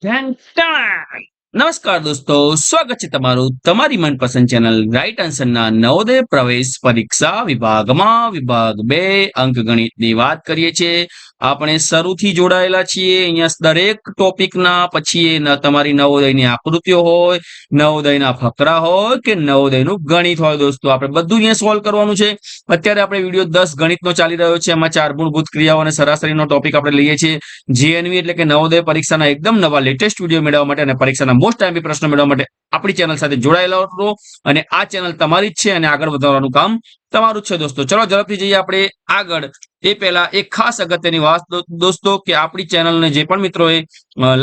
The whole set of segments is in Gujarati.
નમસ્કાર દોસ્તો, સ્વાગત છે તમારું તમારી મનપસંદ ચેનલ રાઈટ આન્સરના નવોદય પ્રવેશ પરીક્ષા વિભાગમાં વિભાગ 2 અંકગણિતની વાત કરીએ છીએ. આપણે શરૂથી જોડાયેલા છીએ. અહીંયા દરેક ટોપિકના પછી તમારી નવોદયની આકૃતિઓ હોય, નવોદયના ફકરા હોય કે નવોદયનું ગણિત હોય. દોસ્તો આપણે બધું અહીંયા સોલ્વ કરવાનું છે. અત્યારે આપણે વિડીયો 10 ગણિતનો ચાલી રહ્યો છે. એમાં 4 ગુણભૂત ક્રિયાઓ અને સરાસરીનો ટોપિક આપણે લઈએ છીએ. જીએનવી એટલે કે નવોદય પરીક્ષાના એકદમ નવા લેટેસ્ટ વિડીયો મેળવવા માટે અને પરીક્ષાના મોસ્ટ ટાઈમી પ્રશ્નો મેળવવા માટે આપણી ચેનલ સાથે જોડાયેલા રહો. અને આ ચેનલ તમારી જ છે અને આગળ વધારવાનું કામ તમારું જ છે. દોસ્તો ચલો ઝડપથી જઈએ આપણે આગળ. એ પહેલા એક ખાસ અગત્યની વાત દોસ્તો કે આપણી ચેનલને જે પણ મિત્રોએ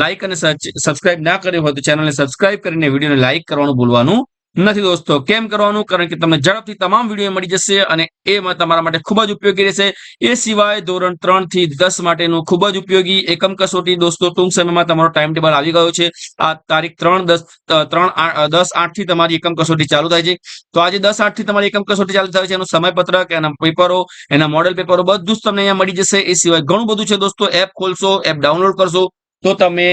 લાઈક અને સબસ્ક્રાઇબ ના કર્યો હોય તો ચેનલને સબસ્ક્રાઇબ કરીને વિડીયોને લાઈક કરવાનું ભૂલવાનું નથી. દોસ્તો કેમ કરવાનું? કારણ કે તમને ઝડપથી તમામ વિડીયો મળી જશે અને એ તમારા માટે ખૂબ જ ઉપયોગી રહેશે. એ સિવાય ધોરણ 3 થી 10 માટેનું ખૂબ જ ઉપયોગી એકમ કસોટી દોસ્તો ટૂંક સમયમાં તમારો ટાઈમ ટેબલ આવી ગયો છે. આ તારીખ 10/8 થી તમારી એકમ કસોટી ચાલુ થાય છે. તો આજે 10/8 થી તમારી એકમ કસોટી ચાલુ થાય છે. એનું સમયપત્રક, એના પેપરો, એના મોડેલ પેપરો બધું જ તમને અહીંયા મળી જશે. એ સિવાય ઘણું બધું છે દોસ્તો. એપ ખોલશો, એપ ડાઉનલોડ કરશો તો તમે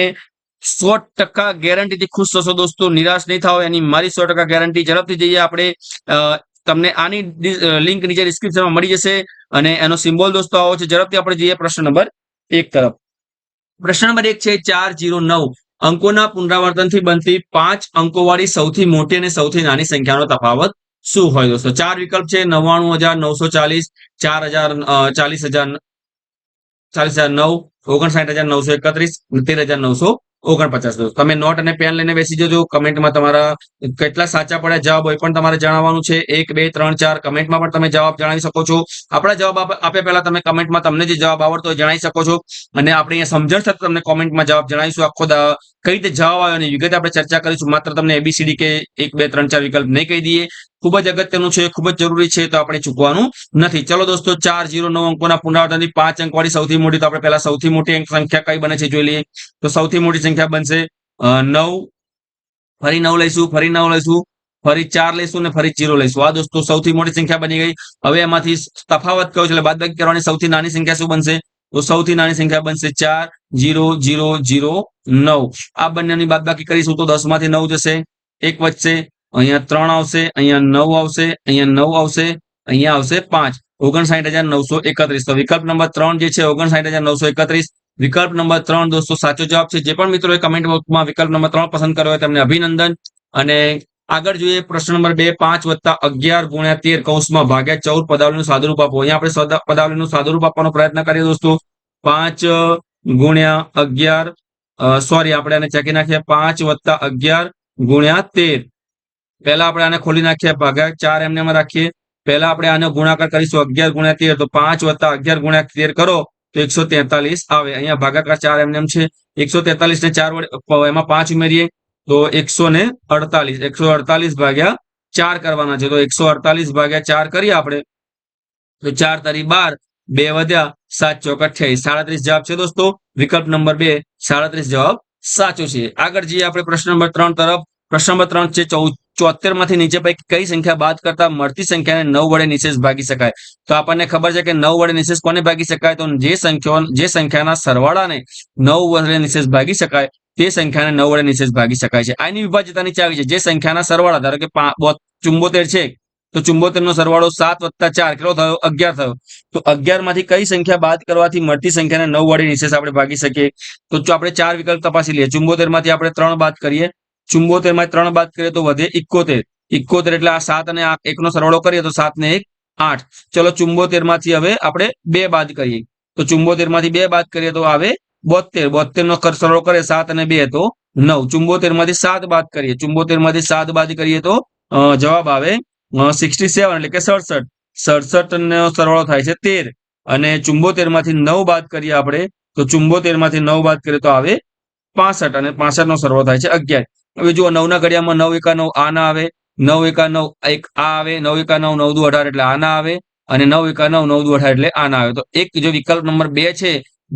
100% ગેરંટીથી ખુશ થશો. દોસ્તો નિરાશ નહીં થાવ, એની મારી 100% ગેરંટી. ઝડપથી જઈએ આપણે. તમને આની લિંક નીચે ડિસ્ક્રિપ્શનમાં મળી જશે અને એનો સિમ્બોલ દોસ્તો આવો છે. ઝડપથી આપણે જઈએ પ્રશ્ન નંબર 1 તરફ. પ્રશ્ન નંબર 1 છે 409 અંકોના પુનરાવર્તનથી બનતી 5 અંકોવાળી સૌથી મોટી અને સૌથી નાની સંખ્યાનો તફાવત શું હોય? દોસ્તો 4 વિકલ્પ છે: 99,940, 4,000, 40,000, 40,009, 59,931, 13,949. તમે નોટ અને પેન લઈને બેસી જજો. કમેન્ટમાં તમારા કેટલા સાચા પડ્યા જવાબ હોય પણ તમારે જણાવવાનું છે. 1, 2, 3, 4 કમેન્ટમાં પણ તમે જવાબ જણાવી શકો છો. આપણા જવાબ આપ્યા પહેલા તમે કમેન્ટમાં તમને જે જવાબ આવડતો હોય જણાવી શકો છો. અને આપણે અહીંયા સમજણ સાથે તમને કોમેન્ટમાં જવાબ જણાવીશું. આખો કઈ રીતે જવાબ આવ્યો એની વિગતે આપણે ચર્ચા કરીશું. માત્ર તમને એબીસીડી કે 1, 2, 3, 4 વિકલ્પ નહીં કહી દઈએ. ખૂબ જ અગત્યનું છે, ખૂબ જ જરૂરી છે, તો આપણે ચૂકવાનું નથી. ચલો દોસ્તો 409 અંકોના પુનરાવર્તનથી 5 અંકવાળી સૌથી મોટી. તો આપણે પહેલા સૌથી મોટી અંક સંખ્યા કઈ બને છે જોઈ લઈએ. તો સૌથી મોટી સંખ્યા બનશે 9. ફરી 9 લઈશું, ફરી 9 લઈશું, ફરી 4 લઈશું અને ફરી 0 લઈશું. આ દોસ્તો સૌથી મોટી સંખ્યા બની ગઈ. હવે એમાંથી તફાવત કયો છે એટલે બાદબાકી કરવાની. સૌથી નાની સંખ્યા શું બનશે? તો સૌથી નાની સંખ્યા બનશે 4,0,0,0,9. આ બંનેની બાદબાકી કરીશું તો 10 માંથી 9 જશે, 1 વધશે, અહીંયા 3 આવશે, અહીંયા 9 આવશે, અહીંયા 9 આવશે, અહીંયા આવશે 5. 59,931. તો વિકલ્પ નંબર 3 જે છે 59,931. વિકલ્પ નંબર 3 દોસ્તો સાચો જવાબ છે. જે પણ મિત્રોએ કમેન્ટ બોક્સમાં વિકલ્પ નંબર 3 પસંદ કર્યો હોય તેમને અભિનંદન. અને આગળ જોઈએ પ્રશ્ન નંબર 2. 5 + 11 × 13 કૌંસમાં ભાગ્યા 14 પદાવલીનું સાદુરૂપ આપો. અહીંયા આપણે પદાવલીનું સાદુરૂપ આપવાનો પ્રયત્ન કરીએ દોસ્તો. 5 × 11, સોરી આપણે આને ચેકી નાખીએ. 5 + 11 × 13. પહેલા આપણે આને ખોલી નાખીએ, ભાગ્યા 4 એમને રાખીએ. પહેલા આપણે આનો ગુણાકાર કરીશું 11 × 13. તો 5 + 11 × 13 કરો તો 143 આવે. અહીંયા ભાગાકાર 4 એમને છે. 143 ને 4 વડે એમાં 5 ઉમેરીએ તો 148. 148 ભાગ્યા 4 કરવાના છે. તો 148 ભાગ્યા 4 કરીએ આપણે તો 4 તારી 12, 2 વધ્યા, 7 ચોક 28. 37 જવાબ છે દોસ્તો. વિકલ્પ નંબર 2 37 જવાબ સાચો છે. આગળ જઈએ આપણે પ્રશ્ન નંબર 3 તરફ. પ્રશ્ન નંબર 3 છે 74 માંથી નીચે પૈકી કઈ સંખ્યા બાદ કરતા મળતી સંખ્યાને 9 વડે નિશેષ ભાગી શકાય? તો આપણને ખબર છે કે 9 વડે નિશેષ કોને ભાગી શકાય? તો જે સંખ્યાના સરવાળાને 9 વડે નિશેષ ભાગી શકાય તે સંખ્યાને 9 વડે નિશેષ ભાગી શકાય છે. આની વિભાજ્યતા નીચે આવી છે. જે સંખ્યાના સરવાળા ધારો કે 74 છે તો 74 નો સરવાળો 7 + 4 કેટલો થયો? 11 થયો. તો 11 માંથી કઈ સંખ્યા બાદ કરવાથી મળતી સંખ્યાને 9 વડે નિશેષ આપણે ભાગી શકીએ? તો આપણે 4 વિકલ્પ તપાસી લઈએ. 74 માંથી આપણે 3 બાદ કરીએ. 74 માંથી 3 બાદ કરીએ તો વધે 71. 71 એટલે આ 7 અને 1 નો સરવાળો કરીએ તો 7 ને 1 8. ચલો 74 માંથી હવે આપણે 2 બાદ કરીએ. તો 74 માંથી 2 બાદ કરીએ તો આવે 72. 72 નો સરવાળો કરીએ 7 અને 2 તો 9. 74 માંથી 7 બાદ કરીએ. 74 માંથી 7 બાદ કરીએ તો જવાબ આવે 67 એટલે કે 67. 67 નો સરવાળો થાય છે 13. અને 74 માંથી 9 બાદ કરીએ આપણે તો 74 માંથી 9 બાદ કરીએ તો આવે 65. અને 65 નો સરવાળો થાય છે 11. હવે જુઓ 9 ના ઘડિયામાં 9 × 9 આ ના આવે, 9 × 9 1 આ આવે, 9 × 9 9 દુ 18 એટલે આ ના આવે, અને 9 × 9 9 દુ 18 એટલે આ ના આવે. તો એક જો વિકલ્પ નંબર 2 છે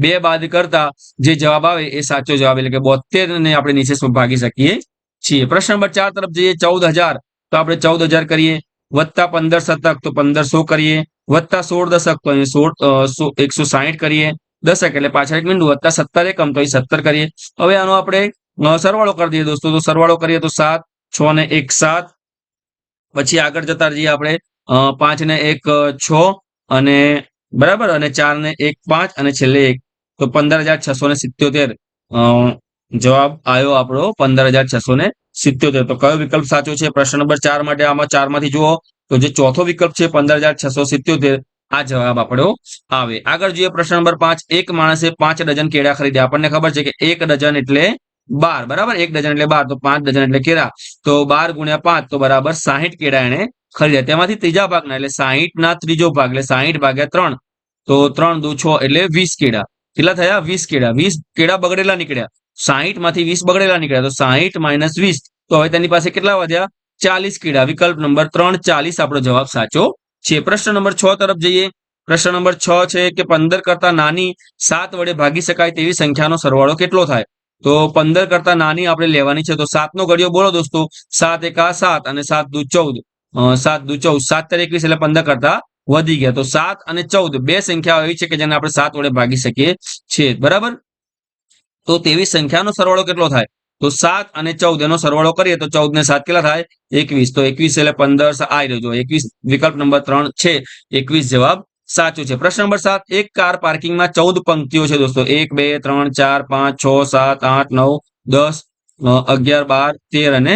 2 બાદ કરતા જે જવાબ આવે એ સાચો જવાબ એટલે કે 72 ને આપણે નિશેષમાં ભાગી શકીએ છીએ. પ્રશ્ન નંબર 4 તરફ જઈએ. 14,000 તો આપણે 14,000 કરીએ, વત્તા 15 શતક તો 1500 કરીએ, વત્તા 16 દશક તો 160 કરીએ, દશક એટલે પાછળ એક મીંડું વત્તા 17 એકમ તો અહીં 17 કરીએ. હવે આનો આપણે સરવાળો કરી દઈએ દોસ્તો. તો સરવાળો કરીએ તો 7, 6 ને 1 7. પછી આગળ જતા રહીએ આપણે 5 ને 1 6 અને બરાબર અને 4 ને 1 5 અને છેલ્લે 1 તો 15,677 જવાબ આવ્યો આપણો 15,677. તો કયો વિકલ્પ સાચો છે પ્રશ્ન નંબર 4 માટે? આમાં 4 માંથી જુઓ તો જે ચોથો વિકલ્પ છે 15,677 આ જવાબ આપણો આવે. આગળ જોઈએ પ્રશ્ન નંબર 5. એક માણસે 5 ડઝન કેળા ખરીદ્યા. આપણને ખબર છે કે 1 ડઝન એટલે 12 બરાબર. 1 ડઝન એટલે 12 તો 5 ડઝન એટલે કેળા તો 12 ગુણ્યા 5 તો બરાબર 60 કેળા એને ખરીદ્યા. તેમાંથી ત્રીજા ભાગના એટલે 60 ના ત્રીજો ભાગ એટલે 60 ભાગ્યા 3 તો 3 દુ 6 એટલે 20 કેળા. કેટલા થયા? 20 કેળા. 20 કેળા બગડેલા નીકળ્યા. 60 માંથી 20 બગડેલા નીકળ્યા તો 60 માઇનસ 20 તો હવે તેની પાસે કેટલા વધ્યા? 40 કેળા. વિકલ્પ નંબર 3 40 આપણો જવાબ સાચો છે. પ્રશ્ન નંબર 6 તરફ જઈએ. પ્રશ્ન નંબર 6 છે કે 15 કરતા નાની 7 વડે ભાગી શકાય તેવી સંખ્યાનો સરવાળો કેટલો થાય? તો 15 કરતા નાની આપણે લેવાની છે તો 7 નો ઘડિયો બોલો દોસ્તો. 7 એકા 7 અને 7 દુ 14. 7 દુ 14 7 તારી 21 એટલે 15 કરતા વધી ગયા. તો 7 અને 14 બે સંખ્યાઓ એવી છે કે જેને આપણે 7 વડે ભાગી શકીએ છીએ બરાબર. તો તેવી સંખ્યાનો સરવાળો કેટલો થાય? તો 7 અને 14 એનો સરવાળો કરીએ તો 14 ને 7 કેટલા થાય? 21. તો 21 એટલે 15 આવી રહ્યો. 21 વિકલ્પ નંબર 3 છે. 21 જવાબ સાચો છે. પ્રશ્ન નંબર 7. એક કાર પાર્કિંગમાં 14 પંક્તિઓ છે દોસ્તો. 1 2 3 4 5 6 7 8 9 10 11 12 13 અને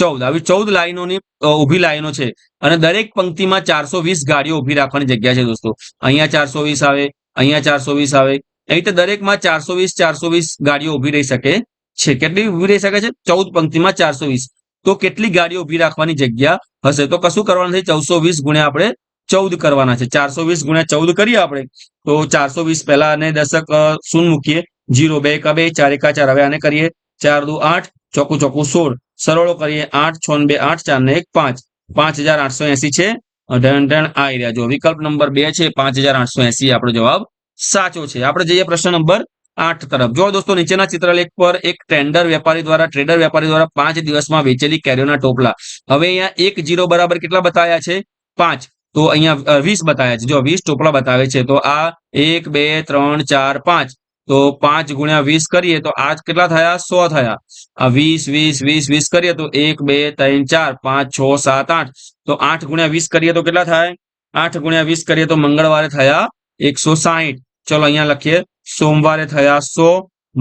14 આવી 14 લાઈનોની ઊભી લાઈનો છે અને દરેક પંક્તિમાં 420 ગાડીઓ ઊભી રાખવાની જગ્યા છે દોસ્તો. અહીંયા 420 આવે, અહીંયા 420 આવે. અહીં તો દરેકમાં 420 ગાડીઓ ઊભી રહી શકે છે. કેટલી ઊભી રહી શકે છે? 14 પંક્તિમાં 420. તો કેટલી ગાડીઓ ઊભી રાખવાની જગ્યા હશે? તો કશું કરવાનું નથી. 420 ગુણ્યા આપણે 14 કરવાના છે. 420 ગુણ્યા 14 કરીએ આપણે તો 420 પહેલા અને દશક શૂન્ય મૂકીએ. 0 2 એકા 2 4 એકા 4. હવે આને કરીએ 4 દુ 8 ચોકું ચોકું 16. સરવાળો કરીએ 8 6 2 8 4 ને 1 5. 5880 છે. આવી રહ્યા. જો વિકલ્પ નંબર 2 છે 5880 આપણો જવાબ સાચો છે. આપણે જઈએ પ્રશ્ન નંબર 8 તરફ. જો દોસ્તો નીચેના ચિત્રલેખ પર એક ટ્રેડર વેપારી દ્વારા 5 દિવસમાં વેચેલી કેરીઓના ટોપલા. હવે અહીંયા 1 0 બરાબર કેટલા બતાવ્યા છે? 5. તો અહીંયા 20 બતાવ્યા છે. જો 20 ટોપલા બતાવે છે તો આ 1 2 3 4 5 તો 5 ગુણ્યા 20 કરીએ તો આ કેટલા થયા? 100 થયા. આ 20 20 20 20 કરીએ તો 1 2 3 4 5 6 7 8 તો 8 ગુણ્યા 20 કરીએ તો કેટલા થાય? 8 ગુણ્યા 20 કરીએ તો મંગળવારે થયા 160. ચલો અહીંયા લખીએ. સોમવારે થયા 100,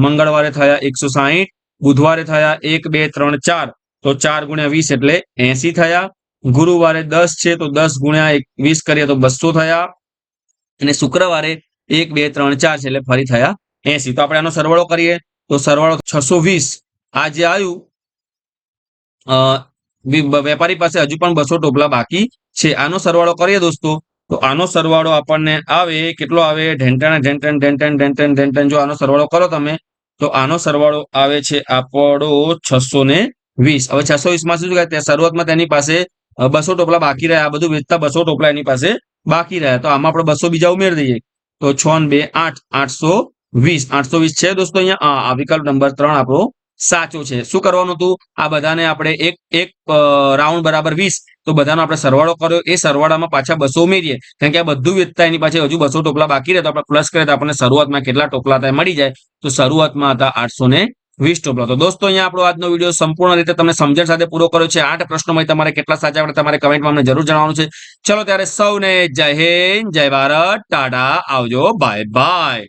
મંગળવારે થયા 160, બુધવારે થયા 1 2 3 4 તો 4 ગુણ્યા 20 એટલે 80 થયા. ગુરુવારે 10 છે તો 10 ગુણ્યા 20 કરીએ તો 200 થયા અને શુક્રવારે 1 2 3 4 છે એટલે ફરી થયા 80. તો આપણે આનો સરવાળો કરીએ તો સરવાળો 620. આ જે આવ્યું વેપારી પાસે હજુ પણ 200 ટોપલા બાકી છે. આનો સરવાળો કરીએ દોસ્તો તો આનો સરવાળો આપણને આવે કેટલો આવે? ઢેંટણ. જો આનો સરવાળો કરો તમે તો આનો સરવાળો આવે છે આપણો 620. હવે 620 માં શું થાય? શરૂઆતમાં તેની પાસે 200 ટોપલા બાકી રહ્યા. આ બધું વેચતા 200 ટોપલા એની પાસે બાકી રહ્યા. તો આમાં આપણે 200 બીજા ઉમેરી દઈએ તો 6 2 8 820 છે દોસ્તો. અહીંયા આ વિકલ્પ નંબર 3 આપણો સાચો છે. શું કરવાનું હતું? આ બધાને આપણે એક રાઉન્ડ બરાબર 20 તો બધાનો આપણે સરવાળો કર્યો. એ સરવાળામાં પાછા 200 ઉમેરીએ કારણ કે આ બધું વેચતા એની પાસે હજુ 200 ટોપલા બાકી રહે તો આપણે પ્લસ કરીએ તો આપણને શરૂઆતમાં કેટલા ટોપલા હતા મળી જાય. તો શરૂઆતમાં હતા 820 ટોપલા. તો દોસ્તો અહીંયા આપણો આજનો વિડીયો સંપૂર્ણ રીતે તમને સમજણ સાથે પૂરો કર્યો છે. 8 પ્રશ્નોમાં તમારે કેટલા સાચા આવડે તમારે કમેન્ટમાં અમને જરૂર જણાવવાનું છે. ચલો ત્યારે સૌને જય હિન્દ, જય ભારત, ટાટા, આવજો, બાય બાય.